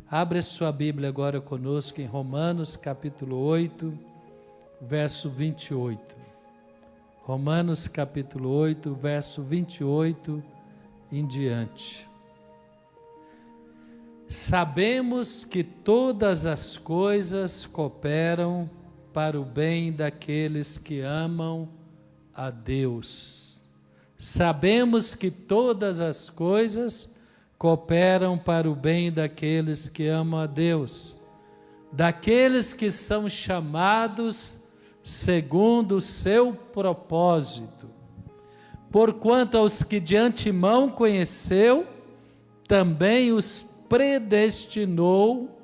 Abre a sua Bíblia agora conosco em Romanos capítulo 8, verso 28. Romanos capítulo 8, verso 28 em diante. Sabemos que todas as coisas cooperam para o bem daqueles que amam a Deus. Sabemos que todas as coisas cooperam para o bem daqueles que amam a Deus, daqueles que são chamados segundo o seu propósito. Porquanto aos que de antemão conheceu, também os predestinou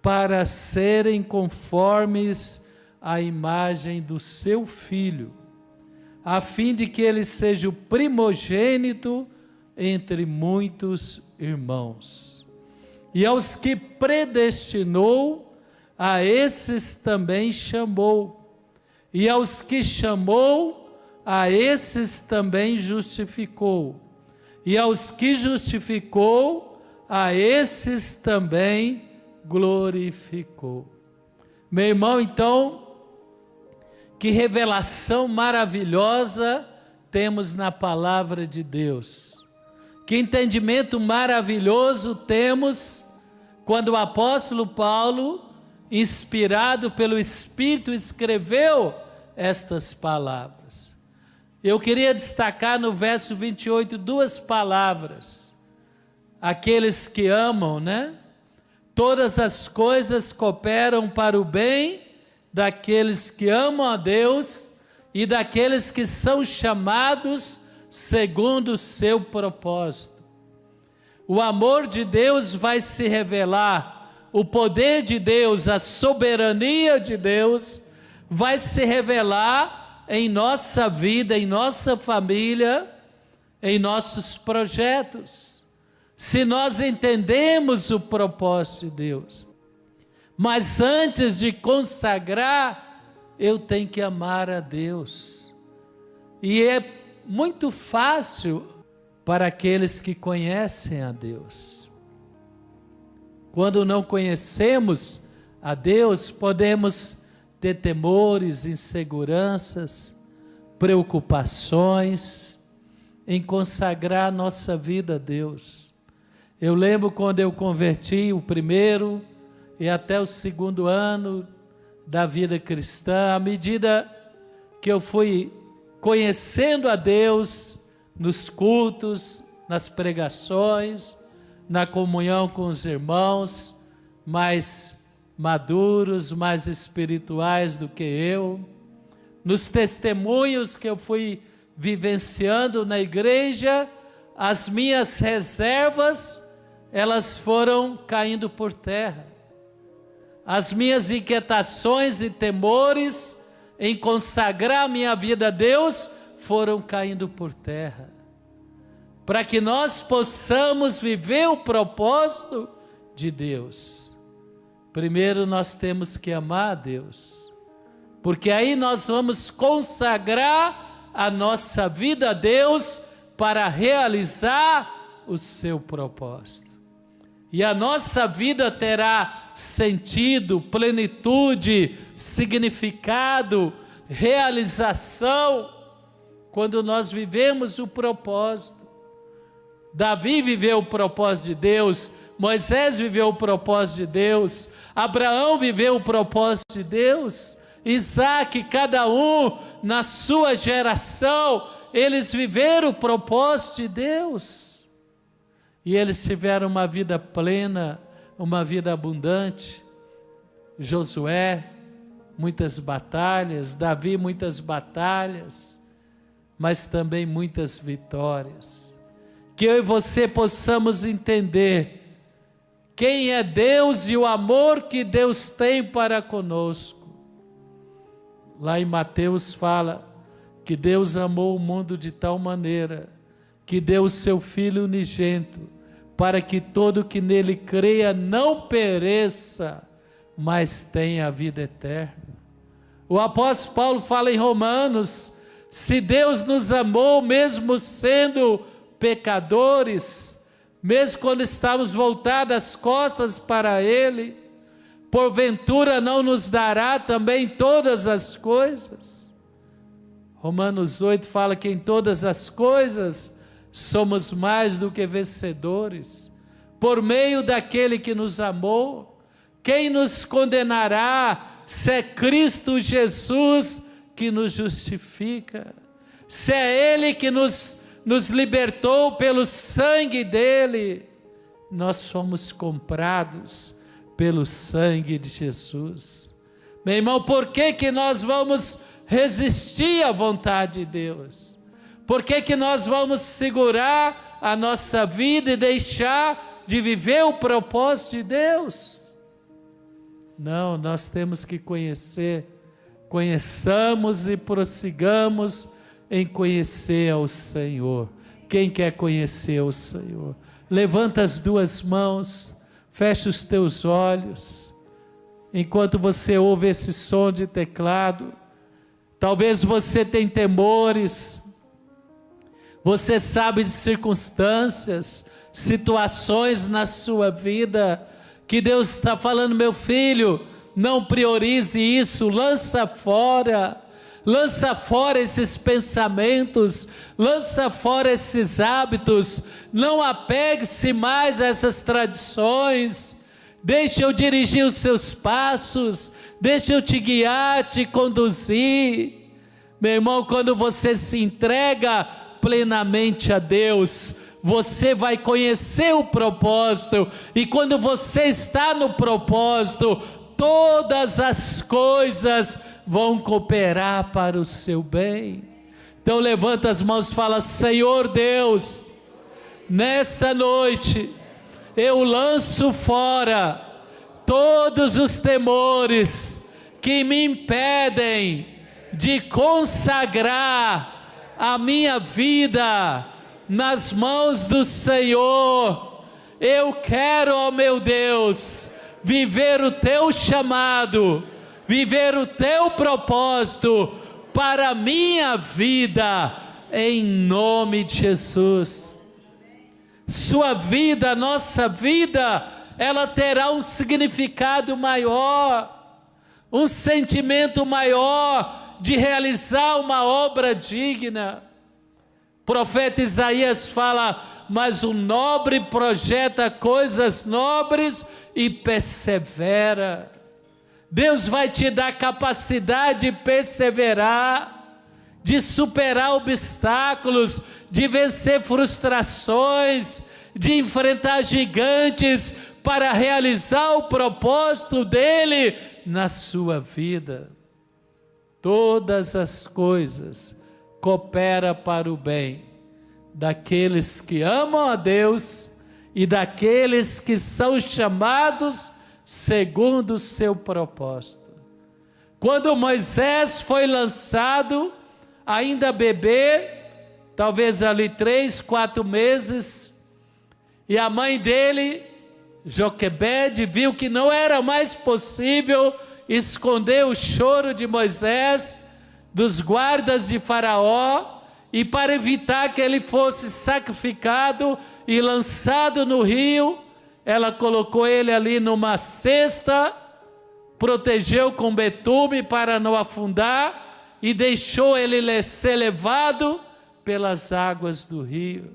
para serem conformes à imagem do seu Filho, a fim de que ele seja o primogênito entre muitos irmãos. E aos que predestinou, a esses também chamou. E aos que chamou, a esses também justificou. E aos que justificou, a esses também glorificou. Meu irmão, então, que revelação maravilhosa temos na palavra de Deus. Que entendimento maravilhoso temos quando o apóstolo Paulo, inspirado pelo Espírito, escreveu estas palavras. Eu queria destacar no verso 28 duas palavras. Aqueles que amam, né? Todas as coisas cooperam para o bem daqueles que amam a Deus e daqueles que são chamados segundo o seu propósito. O amor de Deus vai se revelar, o poder de Deus, a soberania de Deus vai se revelar em nossa vida, em nossa família, em nossos projetos, se nós entendemos o propósito de Deus. Mas antes de consagrar, eu tenho que amar a Deus. E é muito fácil para aqueles que conhecem a Deus. Quando não conhecemos a Deus, podemos ter temores, inseguranças, preocupações em consagrar nossa vida a Deus. Eu lembro quando eu converti o primeiro e até o segundo ano da vida cristã, à medida que eu fui conhecendo a Deus nos cultos, nas pregações, na comunhão com os irmãos mais maduros, mais espirituais do que eu, nos testemunhos que eu fui vivenciando na igreja, as minhas reservas, elas foram caindo por terra. As minhas inquietações e temores em consagrar minha vida a Deus foram caindo por terra. Para que nós possamos viver o propósito de Deus, primeiro nós temos que amar a Deus, porque aí nós vamos consagrar a nossa vida a Deus para realizar o seu propósito. E a nossa vida terá sentido, plenitude, significado, realização, quando nós vivemos o propósito. Davi viveu o propósito de Deus, Moisés viveu o propósito de Deus, Abraão viveu o propósito de Deus, Isaac, cada um na sua geração, eles viveram o propósito de Deus. E eles tiveram uma vida plena, uma vida abundante. Josué, muitas batalhas, Davi, muitas batalhas, mas também muitas vitórias. Que eu e você possamos entender quem é Deus e o amor que Deus tem para conosco. Lá em Mateus fala que Deus amou o mundo de tal maneira que deu o seu Filho unigênito, para que todo que nele creia não pereça, mas tenha a vida eterna. O apóstolo Paulo fala em Romanos, se Deus nos amou mesmo sendo pecadores, mesmo quando estamos voltados as costas para Ele, porventura não nos dará também todas as coisas? Romanos 8 fala que em todas as coisas somos mais do que vencedores, por meio daquele que nos amou. Quem nos condenará, se é Cristo Jesus que nos justifica? Se é Ele que nos libertou pelo sangue dEle, nós fomos comprados pelo sangue de Jesus. Meu irmão, por que nós vamos resistir à vontade de Deus? Por que nós vamos segurar a nossa vida e deixar de viver o propósito de Deus? Não, nós temos que conheçamos e prossigamos em conhecer ao Senhor. Quem quer conhecer o Senhor? Levanta as duas mãos, fecha os teus olhos, enquanto você ouve esse som de teclado. Talvez você tenha temores, você sabe de circunstâncias, situações na sua vida, que Deus está falando: meu filho, não priorize isso, lança fora esses pensamentos, lança fora esses hábitos, não apegue-se mais a essas tradições, deixa eu dirigir os seus passos, deixa eu te guiar, te conduzir. Meu irmão, quando você se entrega plenamente a Deus, você vai conhecer o propósito, e quando você está no propósito, todas as coisas vão cooperar para o seu bem. Então levanta as mãos e fala: Senhor Deus, nesta noite eu lanço fora todos os temores que me impedem de consagrar a minha vida nas mãos do Senhor. Eu quero, ó meu Deus, viver o teu chamado, viver o teu propósito para a minha vida, em nome de Jesus. Sua vida, nossa vida, ela terá um significado maior, um sentimento maior de realizar uma obra digna. O profeta Isaías fala: mas o nobre projeta coisas nobres e persevera. Deus vai te dar capacidade de perseverar, de superar obstáculos, de vencer frustrações, de enfrentar gigantes para realizar o propósito dele na sua vida. Todas as coisas cooperam para o bem daqueles que amam a Deus e daqueles que são chamados segundo o seu propósito. Quando Moisés foi lançado, ainda bebê, talvez ali 3, 4 meses, e a mãe dele, Joquebede, viu que não era mais possível esconder o choro de Moisés dos guardas de Faraó, e para evitar que ele fosse sacrificado e lançado no rio, ela colocou ele ali numa cesta, protegeu com betume para não afundar, e deixou ele ser levado pelas águas do rio.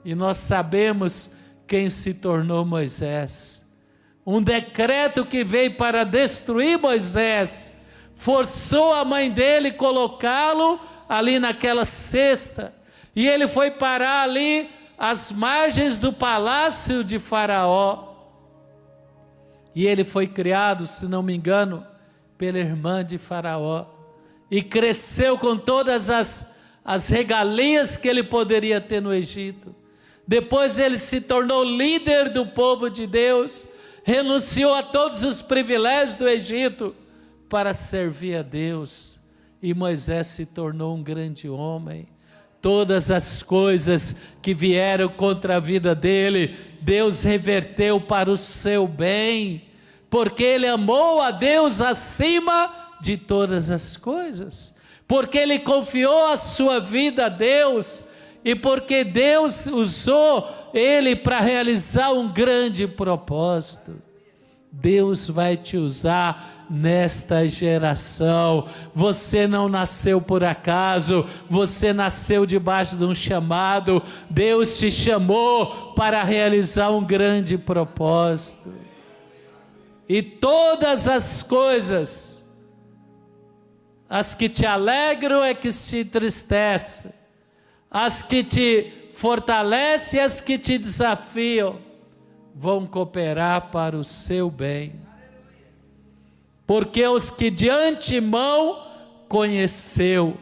E nós sabemos quem se tornou Moisés. Um decreto que veio para destruir Moisés forçou a mãe dele colocá-lo ali naquela cesta, e ele foi parar ali às margens do palácio de Faraó. E ele foi criado, se não me engano, pela irmã de Faraó, e cresceu com todas as regalias que ele poderia ter no Egito. Depois ele se tornou líder do povo de Deus, renunciou a todos os privilégios do Egito para servir a Deus, e Moisés se tornou um grande homem. Todas as coisas que vieram contra a vida dele, Deus reverteu para o seu bem, porque ele amou a Deus acima de todas as coisas, porque ele confiou a sua vida a Deus, e porque Deus usou ele para realizar um grande propósito. Deus vai te usar nesta geração. Você não nasceu por acaso, você nasceu debaixo de um chamado. Deus te chamou para realizar um grande propósito. E todas as coisas, as que te alegram é que te entristecem, as que te fortalecem e as que te desafiam, vão cooperar para o seu bem. Porque os que de antemão conheceu,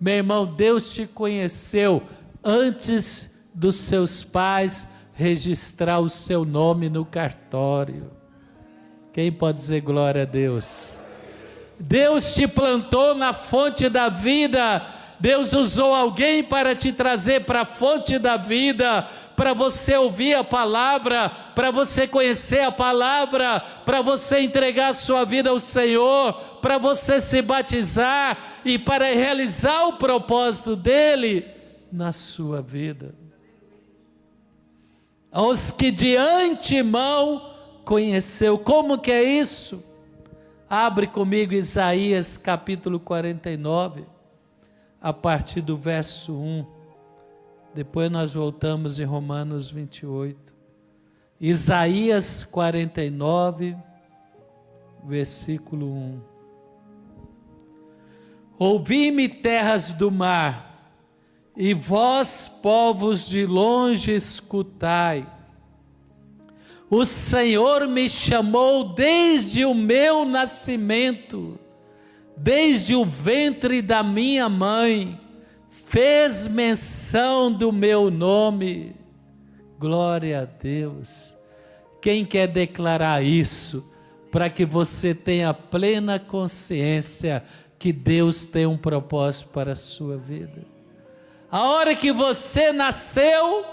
meu irmão, Deus te conheceu antes dos seus pais registrar o seu nome no cartório. Quem pode dizer glória a Deus? Deus te plantou na fonte da vida. Deus usou alguém para te trazer para a fonte da vida, para você ouvir a palavra, para você conhecer a palavra, para você entregar a sua vida ao Senhor, para você se batizar e para realizar o propósito dele na sua vida. Aos que de antemão conheceu. Como que é isso? Abre comigo Isaías capítulo 49, a partir do verso 1. Depois nós voltamos em Romanos 28. Isaías 49, versículo 1. Ouvi-me, terras do mar, e vós, povos de longe, escutai. O Senhor me chamou desde o meu nascimento, desde o ventre da minha mãe, fez menção do meu nome. Glória a Deus. Quem quer declarar isso, para que você tenha plena consciência que Deus tem um propósito para a sua vida? A hora que você nasceu,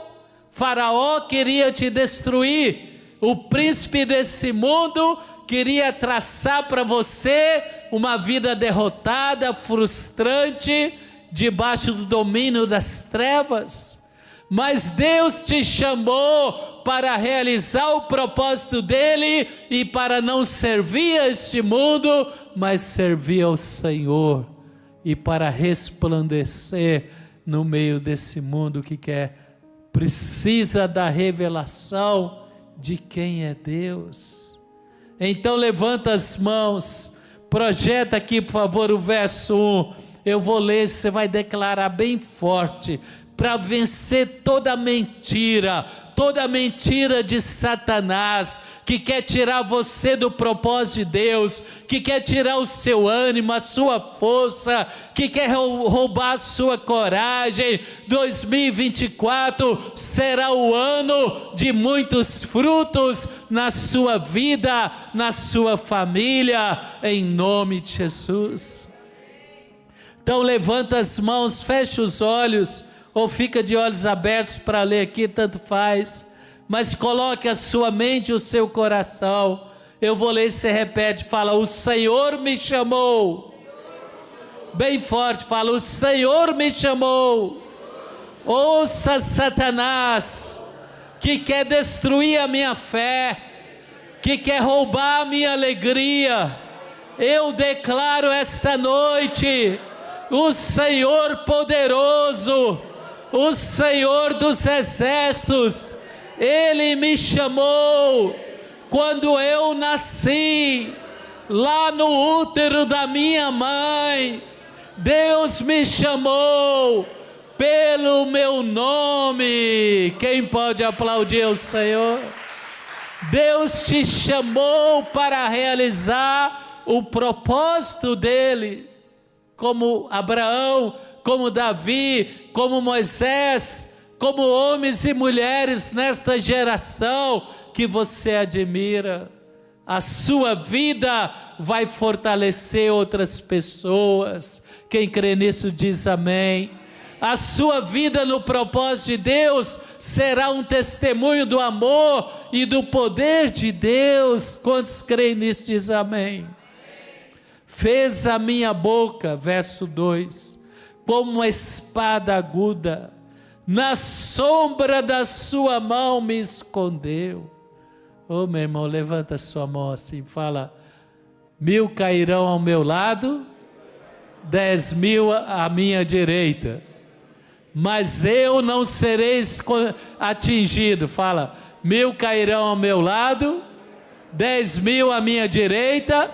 Faraó queria te destruir. O príncipe desse mundo queria traçar para você uma vida derrotada, frustrante, debaixo do domínio das trevas. Mas Deus te chamou para realizar o propósito dele e para não servir a este mundo, mas servir ao Senhor e para resplandecer no meio desse mundo que precisa da revelação de quem é Deus. Então levanta as mãos, projeta aqui por favor o verso 1, eu vou ler, você vai declarar bem forte, para vencer toda mentira de Satanás, que quer tirar você do propósito de Deus, que quer tirar o seu ânimo, a sua força, que quer roubar a sua coragem. 2024 será o ano de muitos frutos na sua vida, na sua família, em nome de Jesus. Então levanta as mãos, fecha os olhos, ou fica de olhos abertos para ler aqui, tanto faz, mas coloque a sua mente e o seu coração. Eu vou ler e você repete, fala: o Senhor me chamou. Bem forte, fala: o Senhor me chamou. Ouça Satanás, que quer destruir a minha fé, que quer roubar a minha alegria. Eu declaro esta noite, o Senhor poderoso, o Senhor dos exércitos, Ele me chamou quando eu nasci, lá no útero da minha mãe. Deus me chamou pelo meu nome. Quem pode aplaudir o Senhor? Deus te chamou para realizar o propósito dEle, como Abraão, como Davi, como Moisés, como homens e mulheres nesta geração que você admira. A sua vida vai fortalecer outras pessoas. Quem crê nisso diz amém. A sua vida no propósito de Deus será um testemunho do amor e do poder de Deus. Quantos creem nisso diz amém. Fez a minha boca, verso 2, como uma espada aguda, na sombra da sua mão me escondeu. Ô meu irmão, levanta a sua mão assim, fala: 1000 cairão ao meu lado, 10.000 à minha direita, mas eu não serei atingido. Fala: 1000 cairão ao meu lado, 10.000 à minha direita,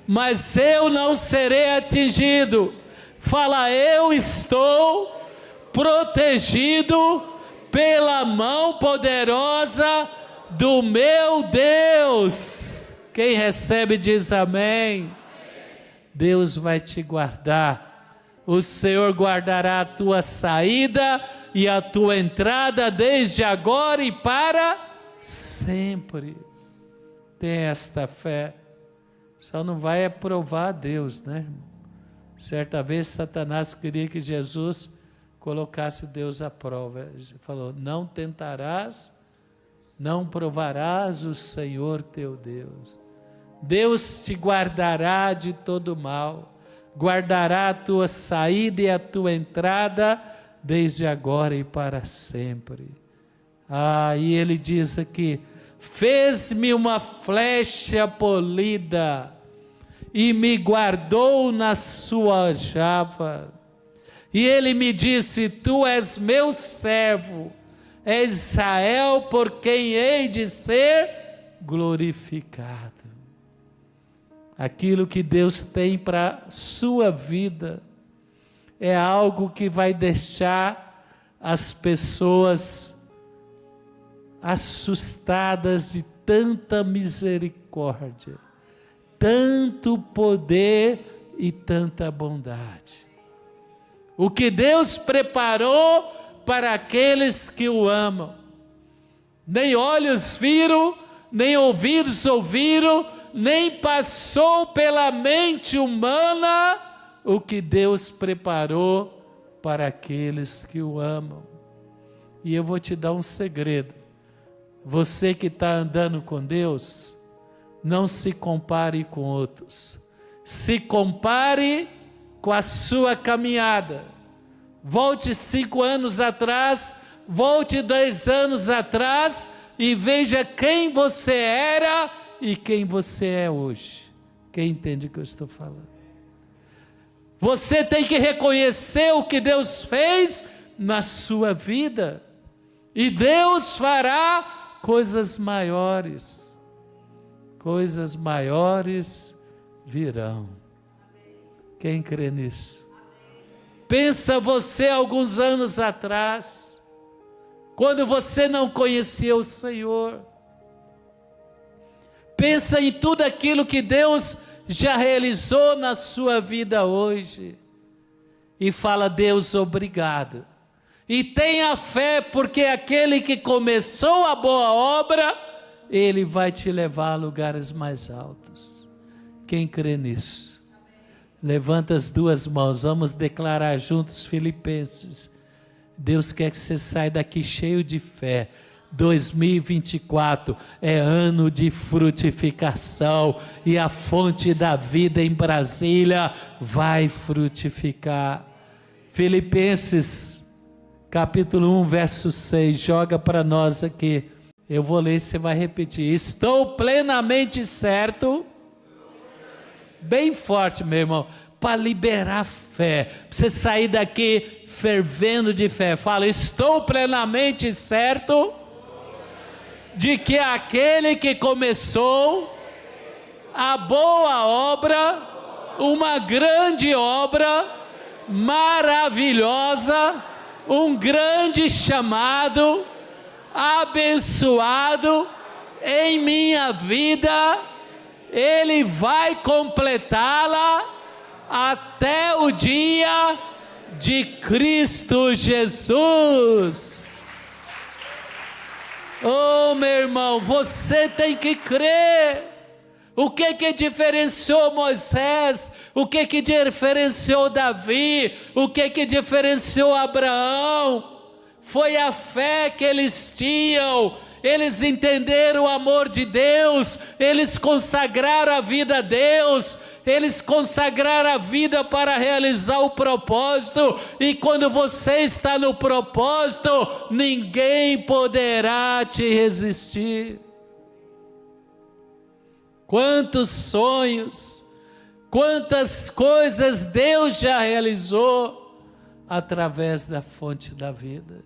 mas eu não serei atingido. Fala: eu estou protegido pela mão poderosa do meu Deus. Quem recebe diz amém. Deus vai te guardar. O Senhor guardará a tua saída e a tua entrada desde agora e para sempre. Tem esta fé. Só não vai aprovar a Deus, né, irmão? Certa vez Satanás queria que Jesus colocasse Deus à prova. Ele falou: não tentarás, não provarás o Senhor teu Deus. Deus te guardará de todo mal, guardará a tua saída e a tua entrada desde agora e para sempre. E ele diz aqui: fez-me uma flecha polida e me guardou na sua aljava. E ele me disse: tu és meu servo, és Israel, por quem hei de ser glorificado. Aquilo que Deus tem para a sua vida é algo que vai deixar as pessoas assustadas de tanta misericórdia, tanto poder e tanta bondade. O que Deus preparou para aqueles que o amam, nem olhos viram, nem ouvidos ouviram, nem passou pela mente humana o que Deus preparou para aqueles que o amam. E eu vou te dar um segredo: você que está andando com Deus, não se compare com outros, se compare com a sua caminhada. Volte 5 anos atrás, volte 10 anos atrás e veja quem você era e quem você é hoje. Quem entende o que eu estou falando? Você tem que reconhecer o que Deus fez na sua vida, e Deus fará coisas maiores. Coisas maiores virão. Quem crê nisso? Pensa você alguns anos atrás, quando você não conhecia o Senhor. Pensa em tudo aquilo que Deus já realizou na sua vida hoje. E fala: Deus, obrigado. E tenha fé, porque aquele que começou a boa obra, Ele vai te levar a lugares mais altos. Quem crê nisso? Levanta as duas mãos, vamos declarar juntos Filipenses. Deus quer que você saia daqui cheio de fé. 2024 é ano de frutificação, e a fonte da vida em Brasília vai frutificar. Filipenses capítulo 1, verso 6, joga para nós aqui. Eu vou ler, você vai repetir. Estou plenamente certo, bem forte, meu irmão, para liberar fé, para você sair daqui fervendo de fé. Fala: estou plenamente certo de que aquele que começou a boa obra, uma grande obra, maravilhosa, um grande chamado, abençoado em minha vida, Ele vai completá-la até o dia de Cristo Jesus. Oh, meu irmão, você tem que crer. O que diferenciou Moisés? O que diferenciou Davi? O que diferenciou Abraão? Foi a fé que eles tinham eles entenderam o amor de Deus, eles consagraram a vida a Deus, eles consagraram a vida para realizar o propósito, e quando você está no propósito, ninguém poderá te resistir. Quantos sonhos, quantas coisas Deus já realizou através da fonte da vida.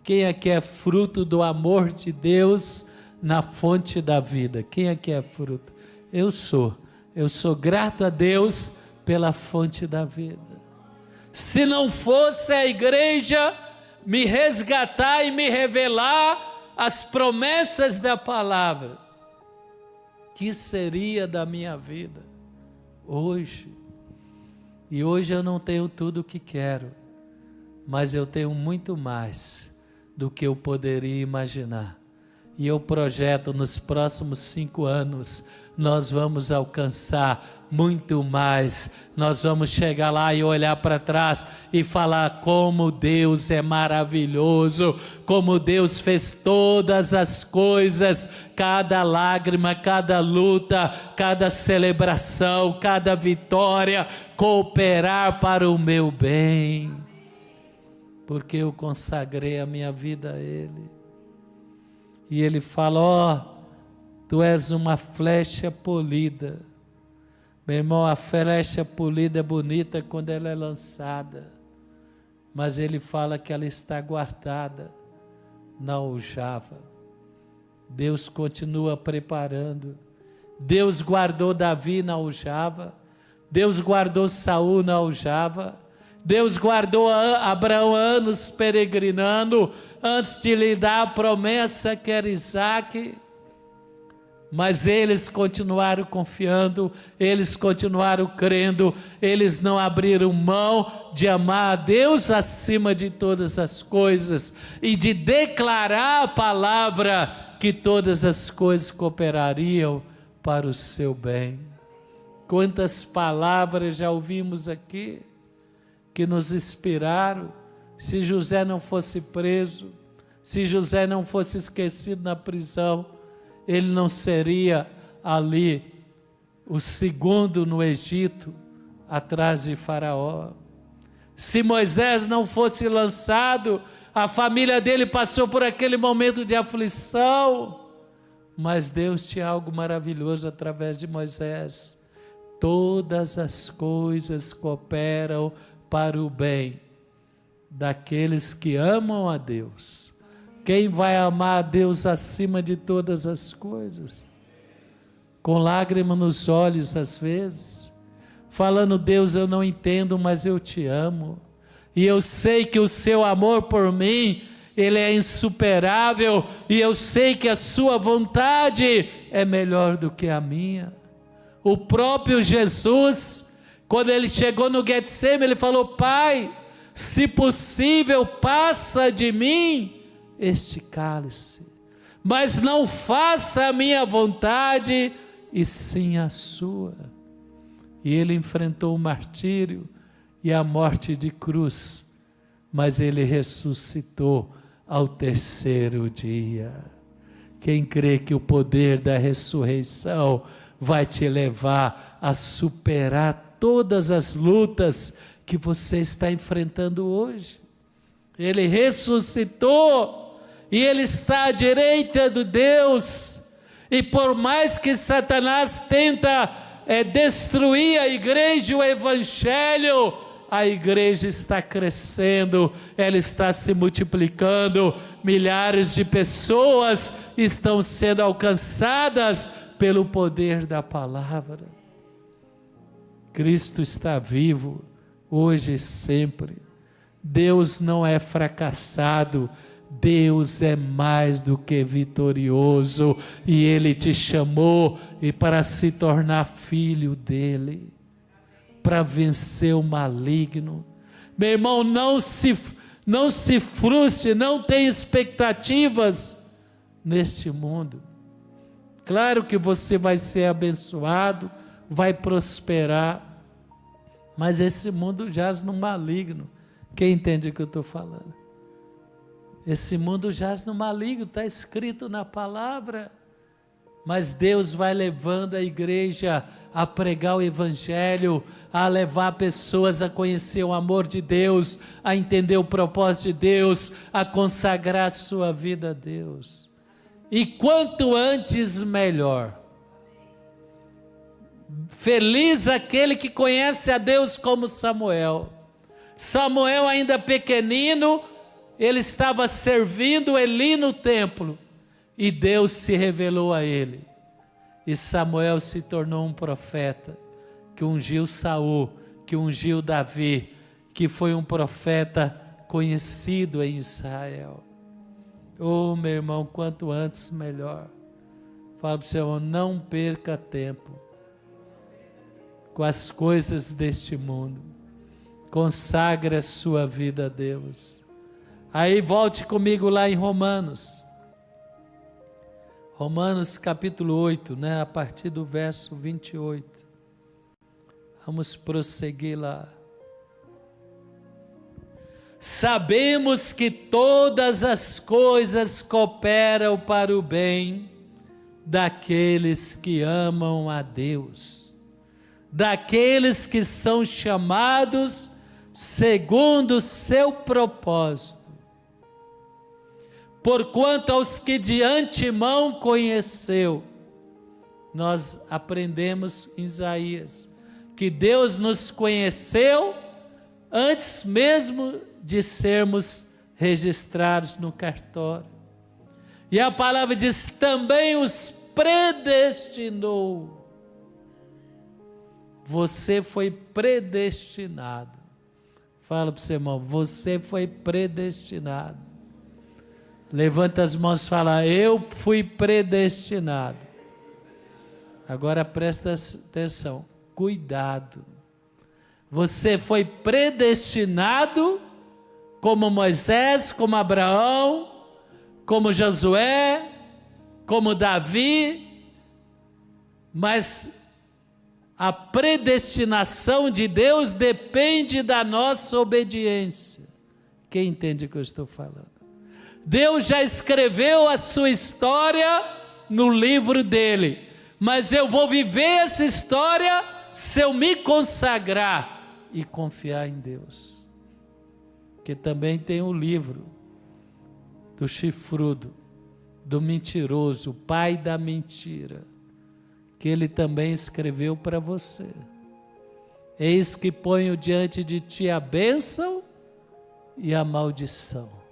Quem aqui é fruto do amor de Deus na fonte da vida? Quem aqui é fruto? Eu sou grato a Deus pela fonte da vida. Se não fosse a igreja me resgatar e me revelar as promessas da palavra, que seria da minha vida hoje? E hoje eu não tenho tudo o que quero, mas eu tenho muito mais do que eu poderia imaginar. E eu projeto nos próximos 5 anos, nós vamos alcançar muito mais. Nós vamos chegar lá e olhar para trás e falar como Deus é maravilhoso, como Deus fez todas as coisas, cada lágrima, cada luta, cada celebração, cada vitória, cooperar para o meu bem, porque eu consagrei a minha vida a Ele. E Ele fala: ó, tu és uma flecha polida. Meu irmão, a flecha polida é bonita quando ela é lançada, mas Ele fala que ela está guardada na aljava. Deus continua preparando. Deus guardou Davi na aljava, Deus guardou Saul na aljava, Deus guardou Abraão anos peregrinando antes de lhe dar a promessa que era Isaque. Mas eles continuaram confiando, eles continuaram crendo, eles não abriram mão de amar a Deus acima de todas as coisas e de declarar a palavra que todas as coisas cooperariam para o seu bem. Quantas palavras já ouvimos aqui que nos inspiraram. Se José não fosse preso, se José não fosse esquecido na prisão, ele não seria ali o segundo no Egito, atrás de Faraó. Se Moisés não fosse lançado, a família dele passou por aquele momento de aflição, mas Deus tinha algo maravilhoso através de Moisés. Todas as coisas cooperam para o bem daqueles que amam a Deus. Quem vai amar a Deus acima de todas as coisas? Com lágrima nos olhos às vezes, falando: Deus, eu não entendo, mas eu te amo, e eu sei que o seu amor por mim, ele é insuperável, e eu sei que a sua vontade é melhor do que a minha. O próprio Jesus, quando ele chegou no Getsemane, ele falou: Pai, se possível, passa de mim este cálice, mas não faça a minha vontade, e sim a sua. E ele enfrentou o martírio e a morte de cruz, mas ele ressuscitou ao 3º dia. Quem crê que o poder da ressurreição vai te levar a superar todas as lutas que você está enfrentando hoje? Ele ressuscitou e ele está à direita de Deus, e por mais que Satanás tenta destruir a igreja e o evangelho, a igreja está crescendo, ela está se multiplicando, milhares de pessoas estão sendo alcançadas pelo poder da palavra. Cristo está vivo, hoje e sempre. Deus não é fracassado, Deus é mais do que vitorioso, e Ele te chamou para se tornar filho dEle, para vencer o maligno. Meu irmão, não se frustre, não tenha expectativas neste mundo. Claro que você vai ser abençoado, vai prosperar, mas esse mundo jaz no maligno. Quem entende o que eu estou falando? Esse mundo jaz no maligno, está escrito na palavra. Mas Deus vai levando a igreja a pregar o evangelho, a levar pessoas a conhecer o amor de Deus, a entender o propósito de Deus, a consagrar a sua vida a Deus. E quanto antes, melhor. Feliz aquele que conhece a Deus como Samuel. Samuel ainda pequenino, ele estava servindo Eli no templo. E Deus se revelou a ele. E Samuel se tornou um profeta, que ungiu Saul, que ungiu Davi, que foi um profeta conhecido em Israel. Oh, meu irmão, quanto antes melhor. Fala para o seu irmão, não perca tempo com as coisas deste mundo. Consagre a sua vida a Deus. Aí volte comigo lá em Romanos. Romanos capítulo 8, a partir do verso 28. Vamos prosseguir lá. Sabemos que todas as coisas cooperam para o bem daqueles que amam a Deus, daqueles que são chamados segundo o seu propósito. Porquanto aos que de antemão conheceu, nós aprendemos em Isaías, que Deus nos conheceu antes mesmo de sermos registrados no cartório. E a palavra diz, também os predestinou. Você foi predestinado. Fala para o seu irmão, você foi predestinado. Levanta as mãos e fala, eu fui predestinado. Agora presta atenção, cuidado. Você foi predestinado como Moisés, como Abraão, como Josué, como Davi, mas a predestinação de Deus depende da nossa obediência. Quem entende o que eu estou falando? Deus já escreveu a sua história no livro dele, mas eu vou viver essa história se eu me consagrar e confiar em Deus. Que também tem o livro do chifrudo, do mentiroso, o pai da mentira, que ele também escreveu para você. Eis que ponho diante de ti a bênção e a maldição.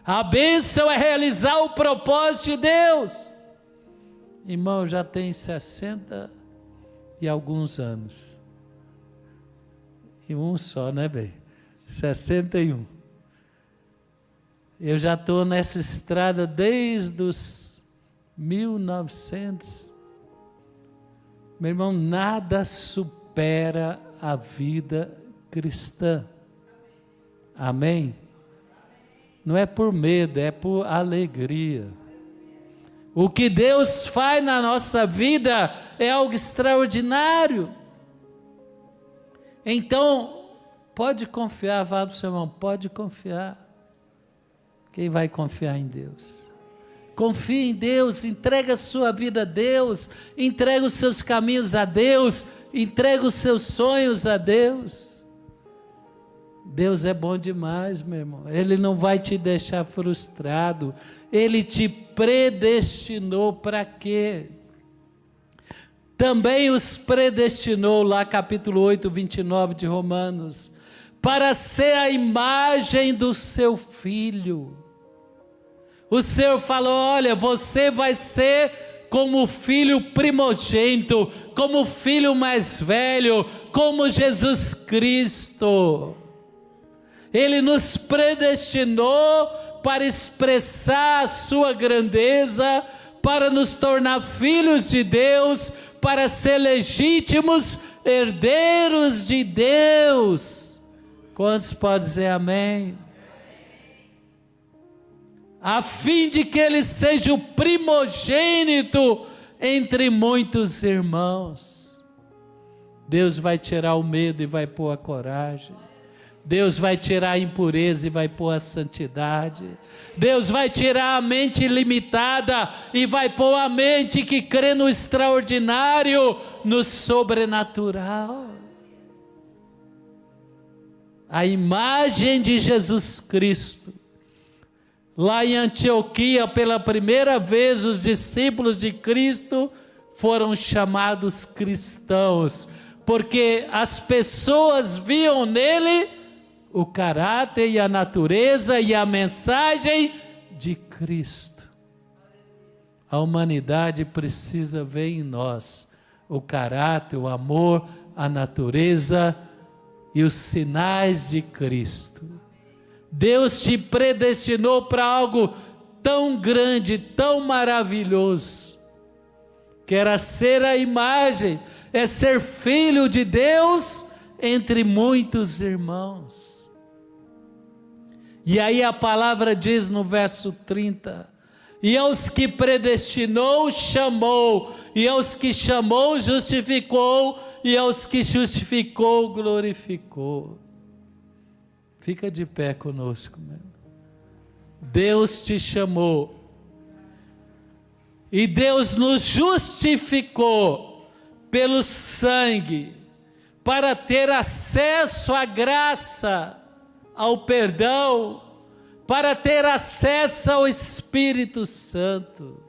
A bênção é realizar o propósito de Deus. Irmão, já tem 60 e alguns anos. E um só, né, bem? 61. Eu já estou nessa estrada desde os 1900. Meu irmão, nada supera a vida cristã. Amém? Não é por medo, é por alegria. O que Deus faz na nossa vida é algo extraordinário. Então, pode confiar, fala para o seu irmão, pode confiar. Quem vai confiar em Deus? Confie em Deus, entrega a sua vida a Deus, entrega os seus caminhos a Deus, entrega os seus sonhos a Deus. Deus é bom demais, meu irmão. Ele não vai te deixar frustrado. Ele te predestinou para quê? Também os predestinou, lá capítulo 8, 29 de Romanos, para ser a imagem do seu Filho. O Senhor falou, olha, você vai ser como o filho primogênito, como o filho mais velho, como Jesus Cristo. Ele nos predestinou para expressar a sua grandeza, para nos tornar filhos de Deus, para ser legítimos herdeiros de Deus. Quantos podem dizer amém? A fim de que ele seja o primogênito entre muitos irmãos. Deus vai tirar o medo e vai pôr a coragem. Deus vai tirar a impureza e vai pôr a santidade. Deus vai tirar a mente limitada e vai pôr a mente que crê no extraordinário, no sobrenatural. A imagem de Jesus Cristo. Lá em Antioquia, pela primeira vez, os discípulos de Cristo foram chamados cristãos, porque as pessoas viam nele o caráter e a natureza e a mensagem de Cristo. A humanidade precisa ver em nós o caráter, o amor, a natureza e os sinais de Cristo. Deus te predestinou para algo tão grande, tão maravilhoso, que era ser a imagem, é ser filho de Deus entre muitos irmãos. E aí a palavra diz no verso 30, e aos que predestinou, chamou, e aos que chamou, justificou, e aos que justificou, glorificou. Fica de pé conosco, meu. Deus te chamou, e Deus nos justificou pelo sangue, para ter acesso à graça, ao perdão, para ter acesso ao Espírito Santo.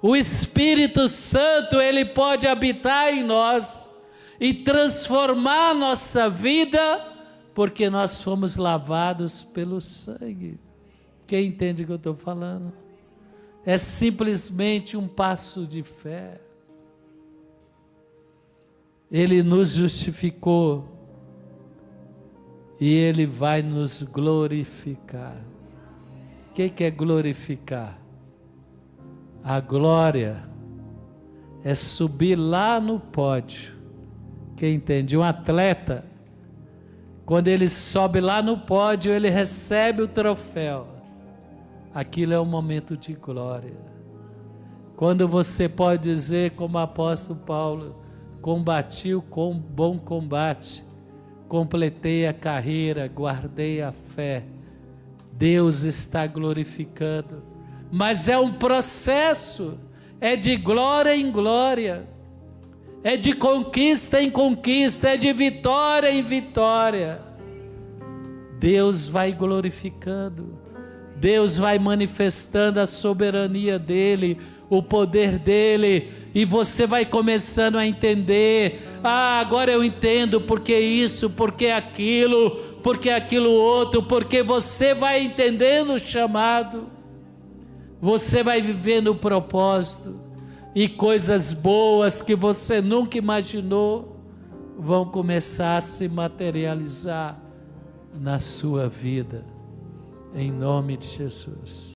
O Espírito Santo, ele pode habitar em nós e transformar a nossa vida, porque nós fomos lavados pelo sangue. Quem entende o que eu estou falando? É simplesmente um passo de fé. Ele nos justificou e Ele vai nos glorificar. O que é glorificar? A glória é subir lá no pódio. Quem entende? Um atleta, quando ele sobe lá no pódio, ele recebe o troféu. Aquilo é um momento de glória. Quando você pode dizer, como o apóstolo Paulo, combati o bom combate, completei a carreira, guardei a fé. Deus está glorificando, mas é um processo, é de glória em glória, é de conquista em conquista, é de vitória em vitória. Deus vai glorificando, Deus vai manifestando a soberania dEle, o poder dEle, e você vai começando a entender, agora eu entendo porque isso, porque aquilo outro, porque você vai entendendo o chamado, você vai vivendo o propósito, e coisas boas que você nunca imaginou, vão começar a se materializar na sua vida, em nome de Jesus.